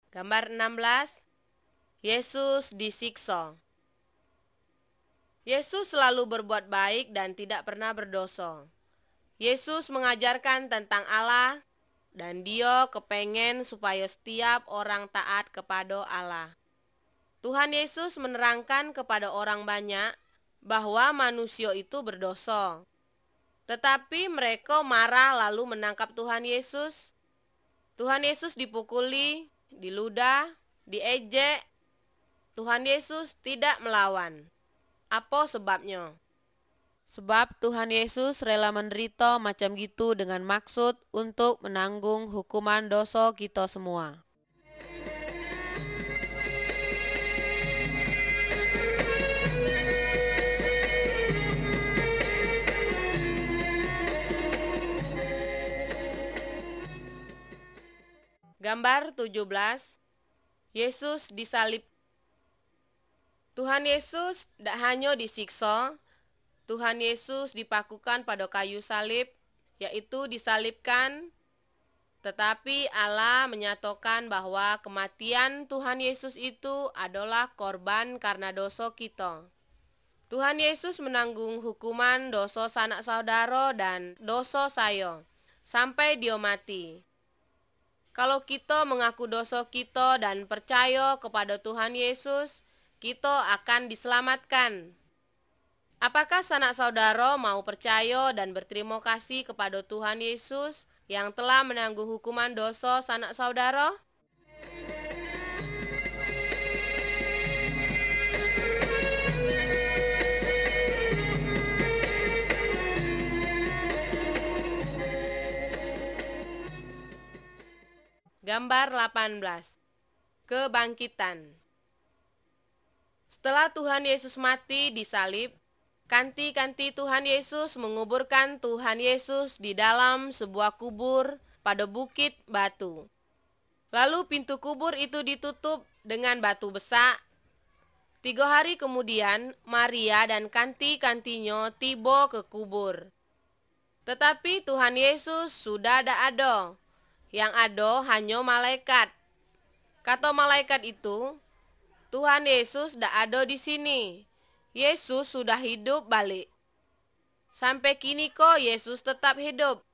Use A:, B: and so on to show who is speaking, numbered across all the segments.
A: Gambar 16, Yesus disiksa. Yesus selalu berbuat baik dan tidak pernah berdosa. Yesus mengajarkan tentang Allah dan Dia kepengen supaya setiap orang taat kepada Allah. Tuhan Yesus menerangkan kepada orang banyak bahwa manusia itu berdosa. Tetapi mereka marah lalu menangkap Tuhan Yesus. Tuhan Yesus dipukuli, diludah, diejek. Tuhan Yesus tidak melawan. Apa sebabnya? Sebab Tuhan Yesus rela menderita macam gitu dengan maksud untuk menanggung hukuman dosa kita semua. Gambar 17, Yesus disalib. Tuhan Yesus tidak hanya disiksa, Tuhan Yesus dipakukan pada kayu salib, yaitu disalibkan. Tetapi Allah menyatakan bahwa kematian Tuhan Yesus itu adalah korban karena dosa kita. Tuhan Yesus menanggung hukuman dosa sanak saudara dan dosa saya sampai Dia mati. Kalau kita mengaku dosa kita dan percaya kepada Tuhan Yesus, kita akan diselamatkan. Apakah sanak saudara mau percaya dan berterima kasih kepada Tuhan Yesus yang telah menanggung hukuman dosa sanak saudara? Gambar 18. Kebangkitan. Setelah Tuhan Yesus mati di salib, kanti-kanti Tuhan Yesus menguburkan Tuhan Yesus di dalam sebuah kubur pada bukit batu. Lalu pintu kubur itu ditutup dengan batu besar. 3 hari kemudian, Maria dan kanti-kantinya tiba ke kubur. Tetapi Tuhan Yesus sudah tidak ada. Yang ada hanya malaikat. Kata malaikat itu, Tuhan Yesus tidak ada di sini. Yesus sudah hidup balik. Sampai kini kok Yesus tetap hidup.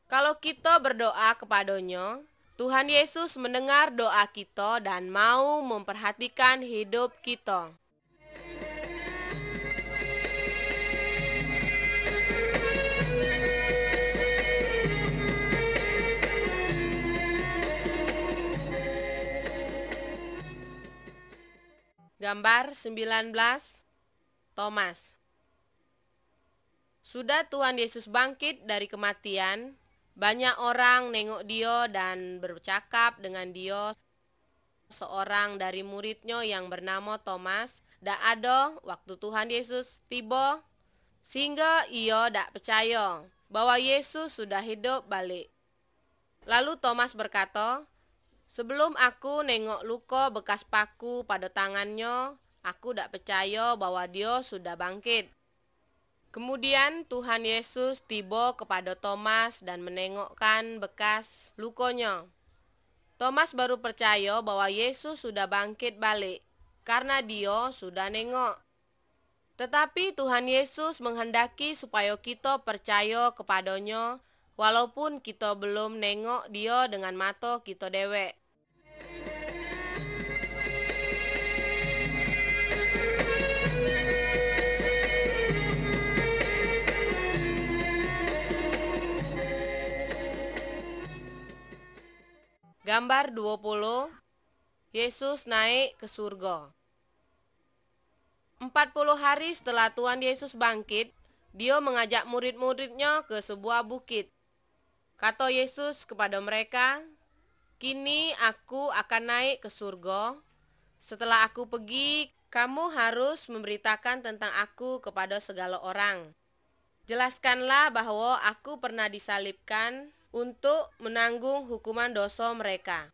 A: Kalau kita berdoa kepadanya, Tuhan Yesus mendengar doa kita dan mau memperhatikan hidup kita. Gambar 19, Thomas. Sudah Tuhan Yesus bangkit dari kematian, banyak orang nengok dia dan bercakap dengan dia. Seorang dari muridnya yang bernama Thomas tidak ada waktu Tuhan Yesus tiba, sehingga ia tidak percaya bahwa Yesus sudah hidup balik. Lalu Thomas berkata, "Sebelum aku nengok luka bekas paku pada tangannya, aku tidak percaya bahwa dia sudah bangkit." Kemudian Tuhan Yesus tiba kepada Thomas dan menengokkan bekas lukanya. Thomas baru percaya bahwa Yesus sudah bangkit balik karena dia sudah nengok. Tetapi Tuhan Yesus menghendaki supaya kita percaya kepadanya walaupun kita belum nengok dia dengan mata kita dewek. Gambar 20, Yesus naik ke surga. 40 hari setelah Tuhan Yesus bangkit, dia mengajak murid-muridnya ke sebuah bukit. Kata Yesus kepada mereka, "Kini aku akan naik ke surga. Setelah aku pergi, kamu harus memberitakan tentang aku kepada segala orang. Jelaskanlah bahwa aku pernah disalibkan untuk menanggung hukuman dosa mereka.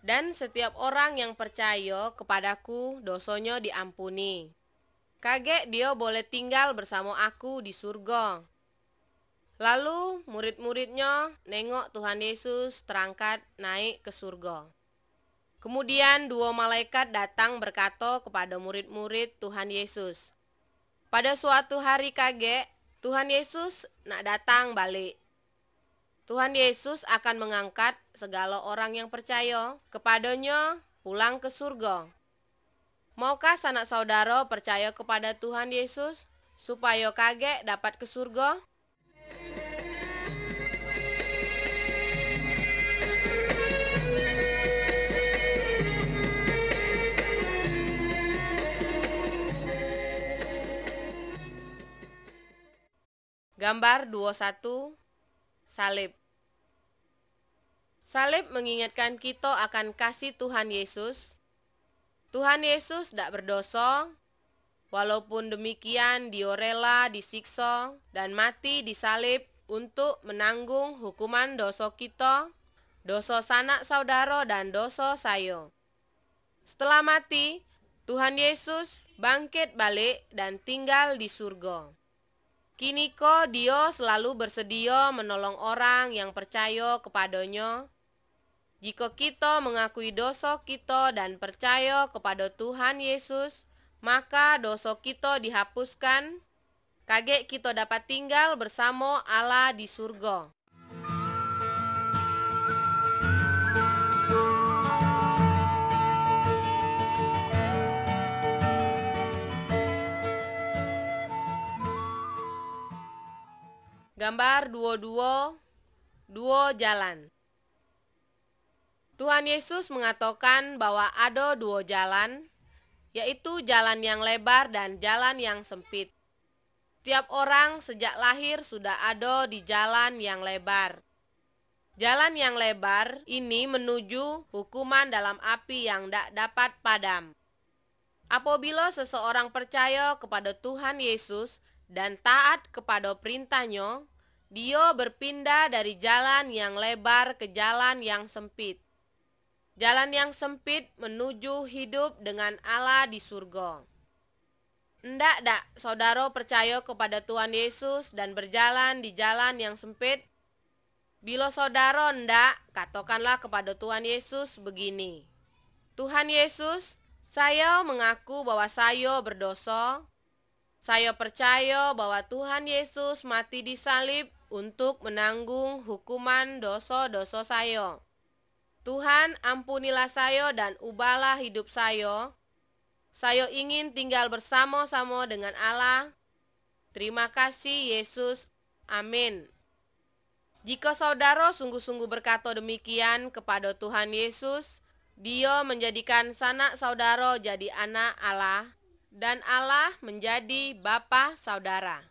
A: Dan setiap orang yang percaya kepadaku, dosanya diampuni. Kaget dia boleh tinggal bersama aku di surga." Lalu murid-muridnya nengok Tuhan Yesus terangkat naik ke surga. Kemudian dua malaikat datang berkata kepada murid-murid Tuhan Yesus. Pada suatu hari kage, Tuhan Yesus nak datang balik. Tuhan Yesus akan mengangkat segala orang yang percaya kepadanya pulang ke surga. Maukah sanak saudara percaya kepada Tuhan Yesus supaya kage dapat ke surga? Gambar 21, salib. Salib mengingatkan kita akan kasih Tuhan Yesus. Tuhan Yesus tidak berdosa, walaupun demikian dia rela disiksa dan mati di salib untuk menanggung hukuman dosa kita, dosa sanak saudara dan dosa saya. Setelah mati, Tuhan Yesus bangkit balik dan tinggal di surga. Kini dia selalu bersedia menolong orang yang percaya kepadanya. Jika kita mengakui dosa kita dan percaya kepada Tuhan Yesus, maka dosa kita dihapuskan. Kage kita dapat tinggal bersama Allah di surga. Gambar 22, dua jalan. Tuhan Yesus mengatakan bahwa ada dua jalan, yaitu jalan yang lebar dan jalan yang sempit. Tiap orang sejak lahir sudah ada di jalan yang lebar. Jalan yang lebar ini menuju hukuman dalam api yang tidak dapat padam. Apabila seseorang percaya kepada Tuhan Yesus dan taat kepada perintahnya, dia berpindah dari jalan yang lebar ke jalan yang sempit. Jalan yang sempit menuju hidup dengan Allah di surga. Ndak saudara percaya kepada Tuhan Yesus dan berjalan di jalan yang sempit? Bila saudara ndak, katakanlah kepada Tuhan Yesus begini. Tuhan Yesus, saya mengaku bahwa saya berdosa. Saya percaya bahwa Tuhan Yesus mati di salib untuk menanggung hukuman dosa-dosa saya. Tuhan, ampunilah saya dan ubahlah hidup saya. Saya ingin tinggal bersama-sama dengan Allah. Terima kasih Yesus. Amin. Jika saudara sungguh-sungguh berkata demikian kepada Tuhan Yesus, Dia menjadikan sanak saudara jadi anak Allah, dan Allah menjadi bapa saudara.